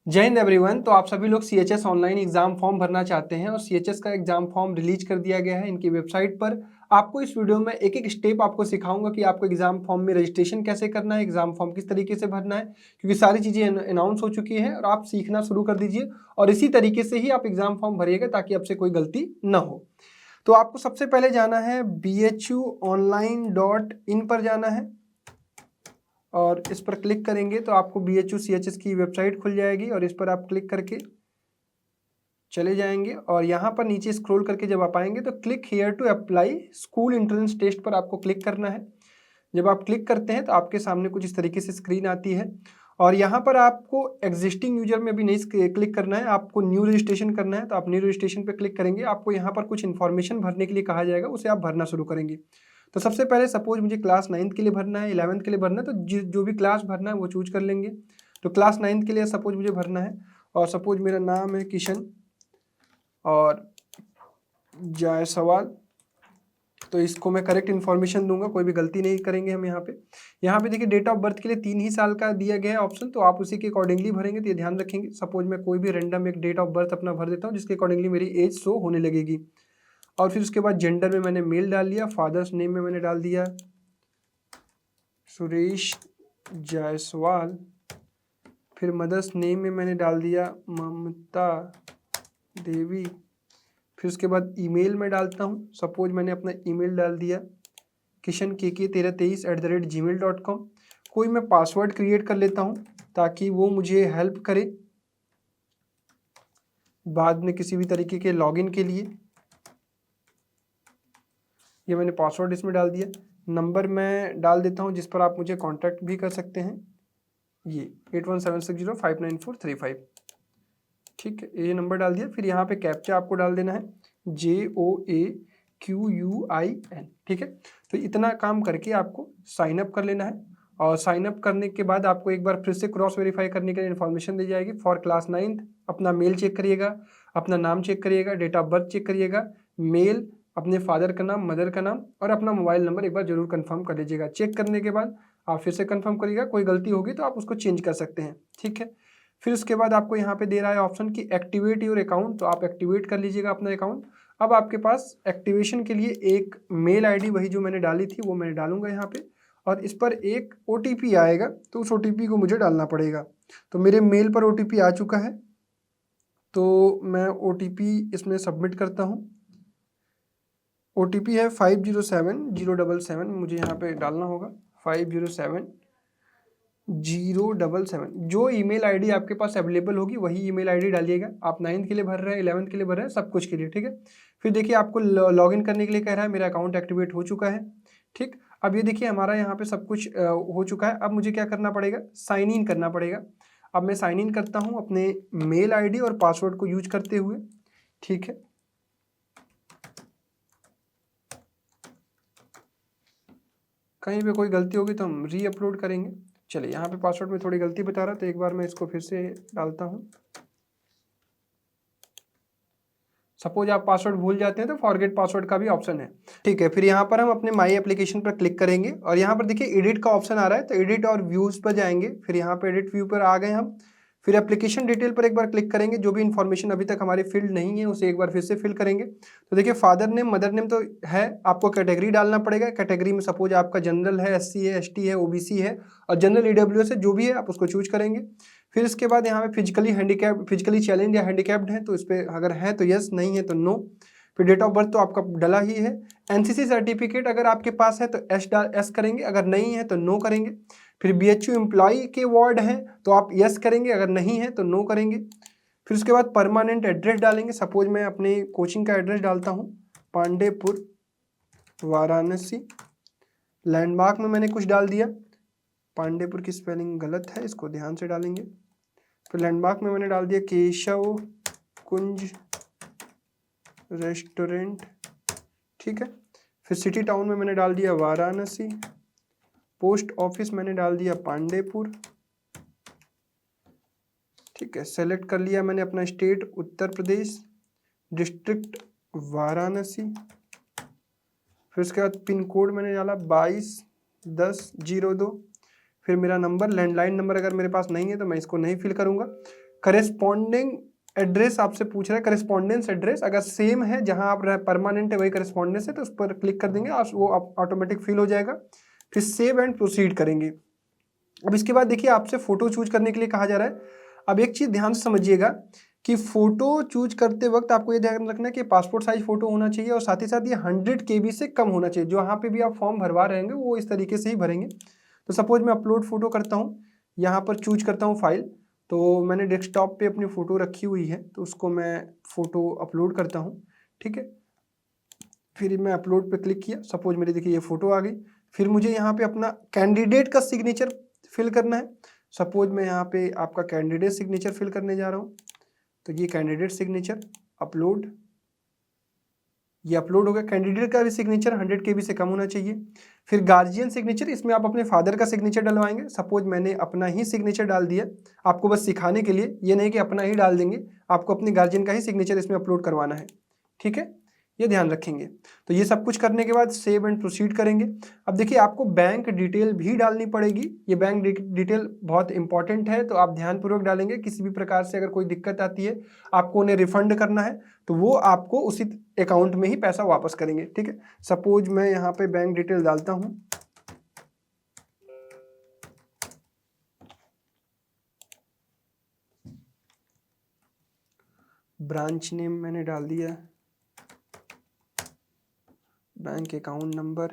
जय हिंद एवरीवन। तो आप सभी लोग सीएचएस ऑनलाइन एग्जाम फॉर्म भरना चाहते हैं और सीएचएस का एग्जाम फॉर्म रिलीज कर दिया गया है इनकी वेबसाइट पर। आपको इस वीडियो में एक एक स्टेप आपको सिखाऊंगा कि आपको एग्जाम फॉर्म में रजिस्ट्रेशन कैसे करना है, एग्जाम फॉर्म किस तरीके से भरना है, क्योंकि सारी चीज़ें अनाउंस हो चुकी है और आप सीखना शुरू कर दीजिए और इसी तरीके से ही आप एग्जाम फॉर्म भरिएगा ताकि आपसे कोई गलती न हो। तो आपको सबसे पहले जाना है bhuonline.in पर जाना है और इस पर क्लिक करेंगे तो आपको BHU CHS की वेबसाइट खुल जाएगी और इस पर आप क्लिक करके चले जाएंगे और यहाँ पर नीचे स्क्रॉल करके जब आप आएंगे तो click here to apply school entrance test पर आपको क्लिक करना है। जब आप क्लिक करते हैं तो आपके सामने कुछ इस तरीके से स्क्रीन आती है और यहाँ पर आपको एग्जिस्टिंग यूजर में भी नहीं क्लिक करना है, आपको न्यू रजिस्ट्रेशन करना है। तो आप न्यू रजिस्ट्रेशन पर क्लिक करेंगे, आपको यहाँ पर कुछ इन्फॉर्मेशन भरने के लिए कहा जाएगा, उसे आप भरना शुरू करेंगे। तो सबसे पहले सपोज मुझे क्लास 9th के लिए भरना है, 11th के लिए भरना है, तो जो भी क्लास भरना है वो चूज कर लेंगे। तो क्लास 9th के लिए सपोज मुझे भरना है और सपोज मेरा नाम है किशन और जायसवाल, तो इसको मैं करेक्ट इन्फॉर्मेशन दूंगा, कोई भी गलती नहीं करेंगे हम यहाँ पे देखिए डेट ऑफ बर्थ के लिए 3 ही साल का दिया गया है ऑप्शन, तो आप उसी के अकॉर्डिंगली भरेंगे। तो ये ध्यान रखेंगे, सपोज मैं कोई भी रैंडम एक डेट ऑफ बर्थ अपना भर देता हूँ जिसके अकॉर्डिंगली मेरी एज शो होने लगेगी। और फिर उसके बाद जेंडर में मैंने मेल डाल दिया, फादर्स नेम में मैंने डाल दिया सुरेश जायसवाल, फिर मदर्स नेम में मैंने डाल दिया ममता देवी, फिर उसके बाद ईमेल में डालता हूँ। सपोज मैंने अपना ईमेल डाल दिया kishan@1323@gmail.com। कोई मैं पासवर्ड क्रिएट कर लेता हूँ ताकि वो मुझे हेल्प करे बाद में किसी भी तरीके के लॉगिन के लिए। ये मैंने पासवर्ड इसमें डाल दिया। नंबर मैं डाल देता हूँ जिस पर आप मुझे कांटेक्ट भी कर सकते हैं, ये 8176059435। ठीक है, ये नंबर डाल दिया। फिर यहाँ पे कैप्चा आपको डाल देना है JOAQUIN। ठीक है, तो इतना काम करके आपको साइन अप कर लेना है और साइन अप करने के बाद आपको एक बार फिर से क्रॉस वेरीफाई करने के लिए इन्फॉर्मेशन दी जाएगी। फॉर क्लास 9th अपना मेल चेक करिएगा, अपना नाम चेक करिएगा, डेट ऑफ बर्थ चेक करिएगा, मेल, अपने फादर का नाम, मदर का नाम और अपना मोबाइल नंबर एक बार जरूर कंफर्म कर लीजिएगा। चेक करने के बाद आप फिर से कंफर्म करिएगा, कोई गलती होगी तो आप उसको चेंज कर सकते हैं। ठीक है, फिर उसके बाद आपको यहाँ पे दे रहा है ऑप्शन कि एक्टिवेट योर अकाउंट, तो आप एक्टिवेट कर लीजिएगा अपना अकाउंट। अब आपके पास एक्टिवेशन के लिए एक मेल आईडी वही जो मैंने डाली थी वो मैं डालूंगा यहाँ पे और इस पर एक OTP आएगा, तो उस OTP को मुझे डालना पड़ेगा। तो मेरे मेल पर OTP आ चुका है, तो मैं OTP इसमें सबमिट करता हूँ। OTP है 507077, मुझे यहाँ पे डालना होगा 507077। जो ईमेल आईडी आपके पास अवेलेबल होगी वही ईमेल आईडी डालिएगा। आप 9th के लिए भर रहे हैं, 11th के लिए भर रहे हैं, सब कुछ के लिए। ठीक है, फिर देखिए आपको लॉगिन करने के लिए कह रहा है, मेरा अकाउंट एक्टिवेट हो चुका है। ठीक, अब ये देखिए हमारा यहाँ पे सब कुछ हो चुका है। अब मुझे क्या करना पड़ेगा, साइन इन करना पड़ेगा। अब मैं साइन इन करता हूँ अपने मेल आईडी और पासवर्ड को यूज करते हुए। ठीक है, कहीं पे कोई गलती होगी तो हम री अपलोड करेंगे। चलिए, यहाँ पे पासवर्ड में थोड़ी गलती बता रहा, तो एक बार मैं इसको फिर से डालता हूँ। सपोज आप पासवर्ड भूल जाते हैं तो फॉरगेट पासवर्ड का भी ऑप्शन है। ठीक है, फिर यहाँ पर हम अपने माई एप्लीकेशन पर क्लिक करेंगे और यहाँ पर देखिए एडिट का ऑप्शन आ रहा है, तो एडिट और व्यूज पर जाएंगे। फिर यहाँ पे एडिट व्यू पर आ गए हम, फिर एप्लीकेशन डिटेल पर एक बार क्लिक करेंगे। जो भी इन्फॉर्मेशन अभी तक हमारी फिल्ड नहीं है उसे एक बार फिर से फिल करेंगे। तो देखिए फादर नेम, मदर नेम तो है, आपको कैटेगरी डालना पड़ेगा। कैटेगरी में सपोज आपका जनरल है, SC है, ST है, OBC है और जनरल EWS है, जो भी है आप उसको चूज करेंगे। फिर इसके बाद यहाँ पे फिजिकली हैंडीकैप, फिजिकली चैलेंज या हैंडीकैप्ड है तो इस पर अगर है तो यस, नहीं है तो नो। फिर डेट ऑफ बर्थ तो आपका डला ही है। NCC सर्टिफिकेट अगर आपके पास है तो एस करेंगे, अगर नहीं है तो नो करेंगे। फिर BHU एम्प्लॉय के वार्ड है तो आप यस करेंगे, अगर नहीं है तो नो करेंगे। फिर उसके बाद परमानेंट एड्रेस डालेंगे। सपोज मैं अपने कोचिंग का एड्रेस डालता हूँ पांडेपुर वाराणसी। लैंडमार्क में मैंने कुछ डाल दिया, पांडेपुर की स्पेलिंग गलत है, इसको ध्यान से डालेंगे। फिर लैंडमार्क में मैंने डाल दिया केशव कुंज रेस्टोरेंट। ठीक है, फिर सिटी टाउन में मैंने डाल दिया वाराणसी। पोस्ट ऑफिस मैंने डाल दिया पांडेपुर। ठीक है, सेलेक्ट कर लिया मैंने अपना स्टेट उत्तर प्रदेश, डिस्ट्रिक्ट वाराणसी। फिर उसके बाद पिन कोड मैंने डाला 221002। फिर मेरा नंबर, लैंडलाइन नंबर अगर मेरे पास नहीं है तो मैं इसको नहीं फिल करूंगा। करेस्पॉन्डिंग एड्रेस आपसे पूछ रहा है, करेस्पॉन्डेंस एड्रेस अगर सेम है जहां आप परमानेंट है वही करेस्पॉन्डेंस है तो उस पर क्लिक कर देंगे और वो ऑटोमेटिक फिल हो जाएगा। फिर सेव एंड प्रोसीड करेंगे। अब इसके बाद देखिए आपसे फोटो चूज करने के लिए कहा जा रहा है। अब एक चीज ध्यान से समझिएगा कि फोटो चूज करते वक्त आपको ये ध्यान रखना है कि पासपोर्ट साइज फोटो होना चाहिए और साथ ही साथ ये 100 KB से कम होना चाहिए। जो यहाँ पे भी आप फॉर्म भरवा रहे होंगे वो इस तरीके से ही भरेंगे। तो सपोज मैं अपलोड फोटो करता हूँ, यहाँ पर चूज करता हूँ फाइल, तो मैंने डेस्कटॉप पे अपनी फोटो रखी हुई है तो उसको मैं फोटो अपलोड करता हूँ। ठीक है, फिर मैं अपलोड पे क्लिक किया, सपोज मेरी देखिए ये फोटो आ गई। फिर मुझे यहाँ पे अपना कैंडिडेट का सिग्नेचर फिल करना है। सपोज मैं यहाँ पे आपका कैंडिडेट सिग्नेचर फिल करने जा रहा हूँ, तो ये कैंडिडेट सिग्नेचर अपलोड, ये अपलोड हो गया। कैंडिडेट का भी सिग्नेचर 100 KB से कम होना चाहिए। फिर गार्जियन सिग्नेचर, इसमें आप अपने फादर का सिग्नेचर डलवाएंगे। सपोज मैंने अपना ही सिग्नेचर डाल दिया, आपको बस सिखाने के लिए, ये नहीं कि अपना ही डाल देंगे, आपको अपने गार्जियन का ही सिग्नेचर इसमें अपलोड करवाना है। ठीक है, ये ध्यान रखेंगे। तो ये सब कुछ करने के बाद सेव एंड प्रोसीड करेंगे। अब देखिए आपको बैंक डिटेल भी डालनी पड़ेगी, ये बैंक डिटेल बहुत इंपॉर्टेंट है तो आप ध्यानपूर्वक डालेंगे। किसी भी प्रकार से अगर कोई दिक्कत आती है, आपको उन्हें रिफंड करना है तो वो आपको उसी अकाउंट में ही पैसा वापस करेंगे। ठीक है, सपोज मैं यहाँ पे बैंक डिटेल डालता हूँ, ब्रांच नेम मैंने डाल दिया, बैंक अकाउंट नंबर,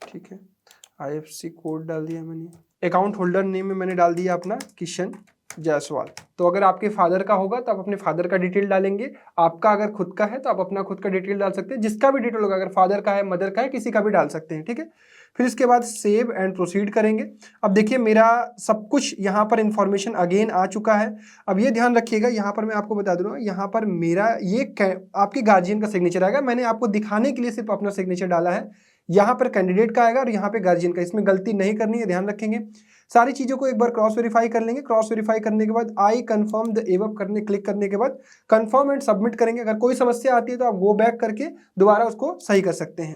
ठीक है, IFSC कोड डाल दिया मैंने। अकाउंट होल्डर नेम में मैंने डाल दिया अपना किशन जायसवाल। तो अगर आपके फादर का होगा तो आप अपने फादर का डिटेल डालेंगे, आपका अगर खुद का है तो आप अपना खुद का डिटेल डाल सकते हैं, जिसका भी डिटेल होगा, अगर फादर का है, मदर का है, किसी का भी डाल सकते हैं। ठीक है, फिर इसके बाद सेव एंड प्रोसीड करेंगे। अब देखिए मेरा सब कुछ यहाँ पर इंफॉर्मेशन अगेन आ चुका है। अब ये ध्यान रखिएगा, यहाँ पर मैं आपको बता दूंगा, यहाँ पर मेरा ये आपके गार्जियन का सिग्नेचर आएगा। मैंने आपको दिखाने के लिए सिर्फ अपना सिग्नेचर डाला है। यहाँ पर कैंडिडेट का आएगा और यहाँ पे गार्जियन का, इसमें गलती नहीं करनी है, ध्यान रखेंगे। सारी चीजों को एक बार क्रॉस वेरीफाई कर लेंगे। क्रॉस वेरीफाई करने के बाद आई कंफर्म द एबव करने क्लिक करने के बाद कंफर्म एंड सबमिट करेंगे। अगर कोई समस्या आती है तो आप गो बैक करके दोबारा उसको सही कर सकते हैं।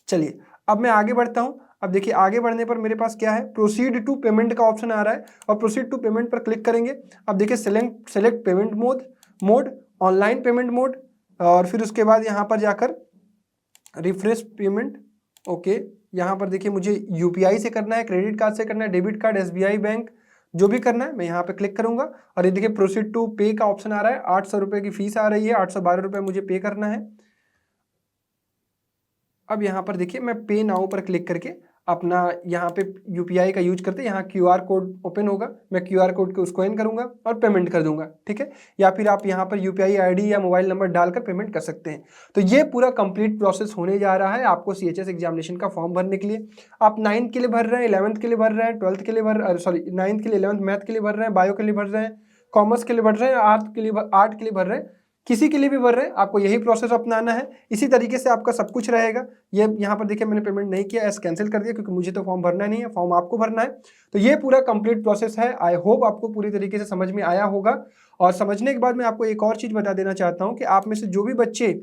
चलिए अब मैं आगे बढ़ता हूं। अब देखिए आगे बढ़ने पर मेरे पास क्या है, प्रोसीड टू पेमेंट का ऑप्शन आ रहा है और प्रोसीड टू पेमेंट पर क्लिक करेंगे। अब देखिए select payment mode online payment mode, और फिर उसके बाद यहाँ पर जाकर रिफ्रेश पेमेंट। ओके, यहाँ पर देखिए मुझे UPI से करना है, क्रेडिट कार्ड से करना है, डेबिट कार्ड, SBI बैंक, जो भी करना है मैं यहाँ पे क्लिक करूंगा। और ये देखिए प्रोसीड टू पे का ऑप्शन आ रहा है, 800 रुपये की फीस आ रही है, 812 रुपये मुझे पे करना है। अब यहाँ पर देखिए मैं पे नाउ पर क्लिक करके अपना यहाँ पे UPI का यूज करते, यहाँ QR कोड ओपन होगा, मैं QR कोड को स्कैन करूंगा और पेमेंट कर दूंगा। ठीक है, या फिर आप यहाँ पर UPI ID या मोबाइल नंबर डालकर पेमेंट कर सकते हैं। तो ये पूरा कंप्लीट प्रोसेस होने जा रहा है आपको CHS एग्जामिनेशन का फॉर्म भरने के लिए। आप 9th के लिए भर रहे हैं, 11th के लिए भर रहे हैं, 12th के लिए 9th के लिए, 11th मैथ के लिए भर रहे हैं, बायो के लिए भर रहे हैं, कॉमर्स के लिए भर रहे हैं, आर्ट के लिए भर रहे हैं, किसी के लिए भी भर रहे हैं, आपको यही प्रोसेस अपनाना है। इसी तरीके से आपका सब कुछ रहेगा। ये यहाँ पर देखिए मैंने पेमेंट नहीं किया, एस कैंसिल कर दिया क्योंकि मुझे तो फॉर्म भरना नहीं है, फॉर्म आपको भरना है। तो ये पूरा कंप्लीट प्रोसेस है। आई होप आपको पूरी तरीके से समझ में आया होगा। और समझने के बाद मैं आपको एक और चीज बता देना चाहता हूँ कि आप में से जो भी बच्चे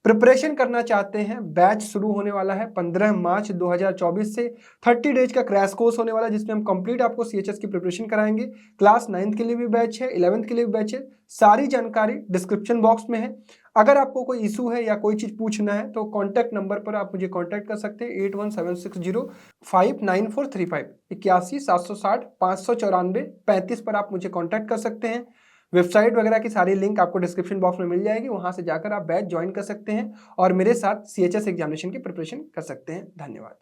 प्रिपरेशन करना चाहते हैं, बैच शुरू होने वाला है 15 मार्च 2024 से। 30 डेज का क्रैश कोर्स होने वाला है जिसमें हम कंप्लीट आपको CHS की प्रिपरेशन कराएंगे। क्लास 9th के लिए भी बैच है, 11th के लिए भी बैच है, सारी जानकारी डिस्क्रिप्शन बॉक्स में है। अगर आपको कोई इशू है या कोई चीज पूछना है तो कॉन्टैक्ट नंबर पर आप मुझे कॉन्टैक्ट कर सकते हैं, 8176059435, 81-760-594-35 पर आप मुझे कॉन्टैक्ट कर सकते हैं। वेबसाइट वगैरह की सारी लिंक आपको डिस्क्रिप्शन बॉक्स में मिल जाएगी, वहां से जाकर आप बैच ज्वाइन कर सकते हैं और मेरे साथ CHS एग्जामिनेशन की प्रिपरेशन कर सकते हैं। धन्यवाद।